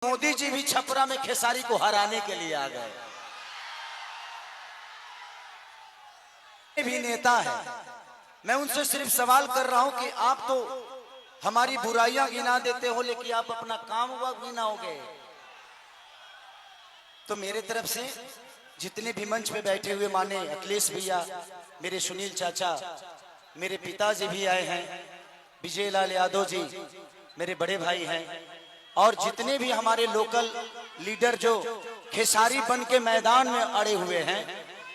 मोदी जी भी छपरा में खेसारी को हराने के लिए आ गए। भी नेता है, मैं उनसे सिर्फ सवाल कर रहा हूं कि आप तो हमारी बुराइयां गिना देते हो, लेकिन आप अपना काम हुआ गिनाओगे। तो मेरे तरफ से जितने भी मंच पे बैठे हुए माने अखिलेश भैया, मेरे सुनील चाचा, मेरे पिताजी भी आए हैं, विजय लाल यादव जी मेरे बड़े भाई हैं, और जितने भी हमारे लोकल लीडर जो खेसारी बन के मैदान में अड़े हुए हैं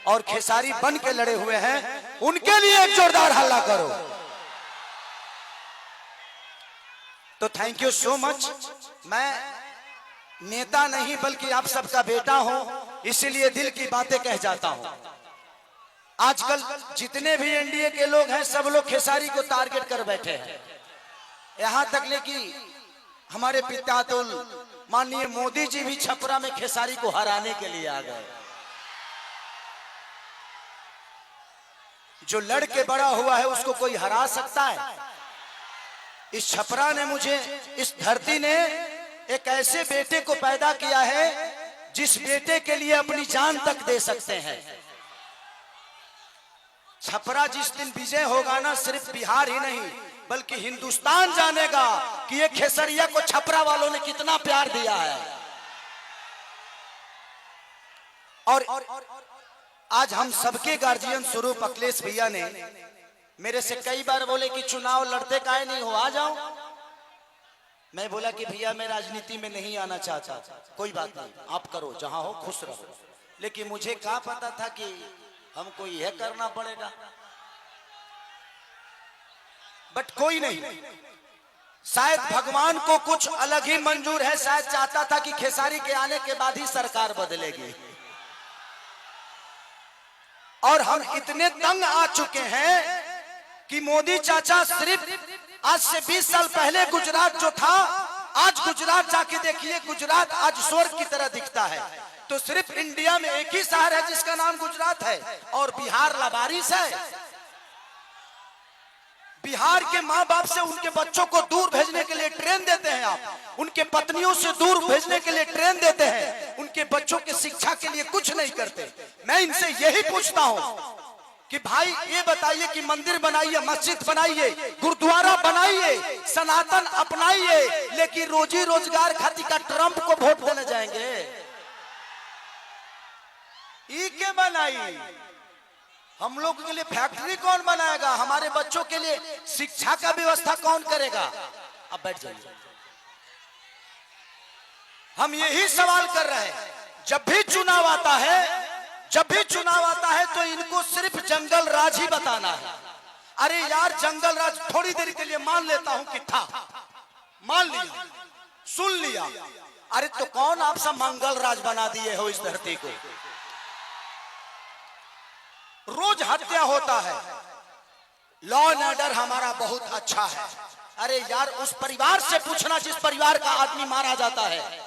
और खेसारी बन के लड़े हुए हैं, उनके लिए एक जोरदार हल्ला करो। तो थैंक यू सो मच। मैं नेता नहीं बल्कि आप सबका बेटा हूं, इसीलिए दिल की बातें कह जाता हूं। आजकल जितने भी एनडीए के लोग हैं सब लोग खेसारी को टारगेट कर बैठे हैं, यहां तक ले कि हमारे पितातुल माननीय मोदी जी भी छपरा में खेसारी को हराने के लिए आ गए। जो लड़के बड़ा हुआ है उसको कोई हरा सकता है? इस छपरा ने मुझे, इस धरती ने एक ऐसे बेटे को पैदा किया है जिस बेटे के लिए अपनी जान तक दे सकते हैं। छपरा जिस दिन विजय होगा ना, सिर्फ बिहार ही नहीं बल्कि हिंदुस्तान जानेगा कि ये खेसरिया को छपरा वालों ने कितना प्यार दिया है। और आज हम सबके गार्जियन स्वरूप अखिलेश भैया ने मेरे से कई बार बोले कि चुनाव लड़ते काहे नहीं हो, आ जाओ। मैं बोला कि भैया मैं राजनीति में नहीं आना चाहता, कोई बात नहीं, आप करो, जहां हो खुश रहो। लेकिन मुझे क्या पता था कि हमको यह करना पड़ेगा। बट कोई नहीं, शायद भगवान को कुछ अलग ही मंजूर है। शायद चाहता था कि खेसारी के आने के बाद ही सरकार बदलेगी। और हम इतने तंग आ चुके हैं कि मोदी चाचा सिर्फ आज से 20 साल पहले गुजरात जो था, आज गुजरात जाके देखिए, गुजरात आज स्वर्ग की तरह दिखता है। तो सिर्फ इंडिया में एक ही शहर है जिसका नाम गुजरात है, और बिहार लावारिस है। बिहार के माँ बाप से उनके बच्चों को दूर भेजने के लिए ट्रेन देते हैं आप, उनके पत्नियों से दूर भेजने के लिए ट्रेन देते हैं, उनके बच्चों के शिक्षा के लिए कुछ नहीं करते। मैं इनसे यही पूछता हूं कि भाई ये बताइए कि मंदिर बनाइए, मस्जिद बनाइए, गुरुद्वारा बनाइए, सनातन अपनाइए, लेकिन रोजी रोजगार खातिर का ट्रंप को वोट देने जाएंगे? ई के बनाई, हम लोगों के लिए फैक्ट्री कौन बनाएगा? हमारे बच्चों के लिए शिक्षा का व्यवस्था कौन करेगा? अब बैठ जाइए। हम यही सवाल कर रहे हैं। जब भी चुनाव आता है, जब भी चुनाव आता है तो इनको सिर्फ जंगल राज ही बताना है। अरे यार, जंगल राज थोड़ी देर के लिए मान लेता हूं कि था, मान लिया, सुन लिया। अरे तो कौन आप सब मंगल राज बना दिए हो इस धरती को? रोज हत्या होता है, लॉ एंड ऑर्डर हमारा बहुत अच्छा है। अरे यार, उस परिवार से पूछना जिस परिवार का आदमी मारा जाता है।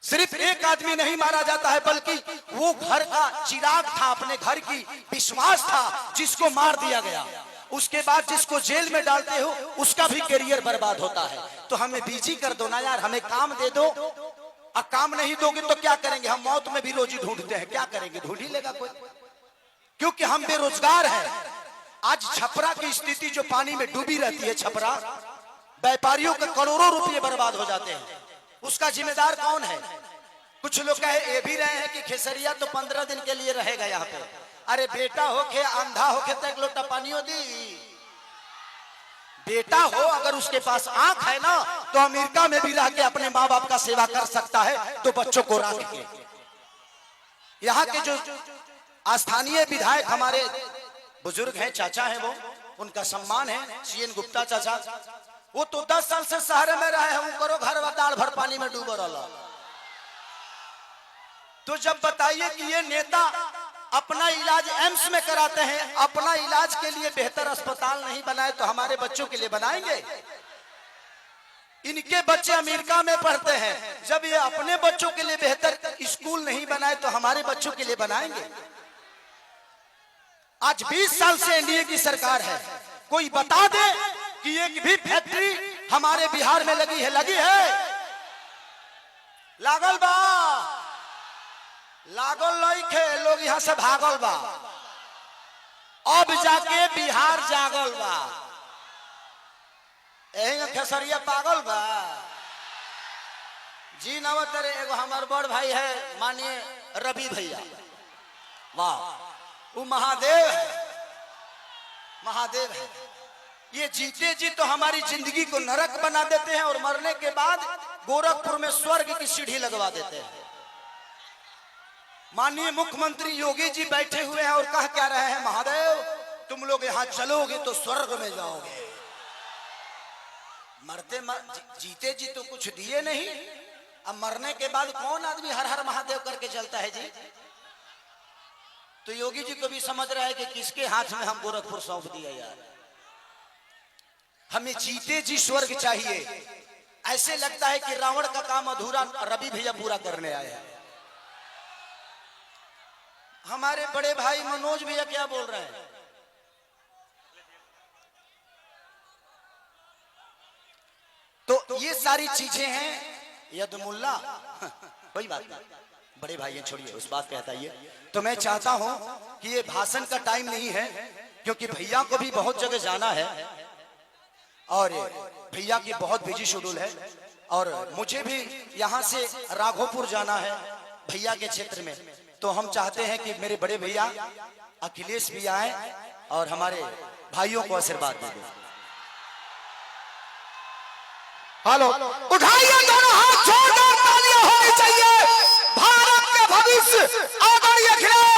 सिर्फ एक आदमी नहीं मारा जाता है, बल्कि वो घर का चिराग था, अपने घर की विश्वास था, जिसको मार दिया गया। उसके बाद जिसको जेल में डालते हो उसका भी करियर बर्बाद होता है। तो हमें बिजी कर दो ना यार, हमें काम दे दो। अब काम नहीं दोगे तो क्या करेंगे? हम मौत में भी रोजी ढूंढते हैं, क्या करेंगे? ढूंढ ही लेगा कोई, क्योंकि हम बेरोजगार हैं। आज छपरा की स्थिति जो पानी में डूबी रहती है, छपरा व्यापारियों के करोड़ों रुपए बर्बाद हो जाते हैं, उसका जिम्मेदार कौन है? कुछ लोग कहे ये भी रहे हैं कि खेसरिया तो 15 दिन के लिए रहेगा यहाँ पे। अरे बेटा हो के अंधा हो के तो एक लोटा पानी दी। बेटा हो अगर उसके पास आंख है ना, तो अमेरिका में भी रह के अपने माँ बाप का सेवा कर सकता है। तो बच्चों को रख के, यहाँ के जो स्थानीय विधायक हमारे बुजुर्ग हैं, चाचा हैं, वो उनका सम्मान है, सीएन गुप्ता चाचा, वो तो 10 साल से शहर में रहे हैं, करो घर दाल भर पानी में डूबो रहा। तो जब बताइए कि ये नेता अपना इलाज एम्स में कराते हैं, अपना इलाज के लिए बेहतर अस्पताल नहीं बनाए तो हमारे बच्चों के लिए बनाएंगे? इनके बच्चे अमेरिका में पढ़ते हैं, जब ये अपने बच्चों के लिए बेहतर स्कूल नहीं बनाए तो हमारे बच्चों के लिए बनाएंगे? आज 20 साल से एनडीए की सरकार है, कोई बता दे कि एक भी फैक्ट्री हमारे बिहार में लगी है? लगी है? लागल बा, लागल लइखे, लोग यहाँ से भागल बा। अब जाके बिहार जागल बा। यही खेसरिया पागल बा जी। नवतरे एगो हमार बड़ भाई है मानिए रवि भैया, वाह, वो महादेव है, महादेव है। ये जीते जी तो हमारी जिंदगी को नरक बना देते हैं और मरने के बाद गोरखपुर में स्वर्ग की सीढ़ी लगवा देते हैं। माननीय मुख्यमंत्री योगी जी बैठे हुए हैं और कह क्या रहे हैं, महादेव तुम लोग यहाँ चलोगे तो स्वर्ग में जाओगे। जीते जी तो कुछ दिए नहीं, अब मरने के बाद कौन आदमी हर हर महादेव करके चलता है जी। तो योगी जी को भी समझ रहा है कि किसके हाथ में हम गोरखपुर सौंप दिया यार। हमें जीते जी स्वर्ग चाहिए। ऐसे लगता है कि रावण का काम अधूरा रवि भैया पूरा करने आए हैं। हमारे बड़े भाई मनोज भैया क्या बोल रहे हैं? तो ये सारी चीजें हैं। यदमुल्ला कोई बात नहीं, बड़े भाई हैं, छोड़िए उस बात पे हटाइए। तो मैं चाहता हूं कि ये भाषण का टाइम नहीं है, क्योंकि भैया को भी बहुत जगह जाना है और भैया की बहुत बिजी शेड्यूल है और मुझे भी यहाँ से राघोपुर जाना है भैया के क्षेत्र में। तो हम चाहते हैं कि मेरे बड़े भैया अखिलेश भी आए और हमारे भाइयों को आशीर्वाद दे दें। हेलो, उठाइए दोनों हाथ, जोरदार तालियां होनी चाहिए। भारत के भविष्य आदरणीय अखिलेश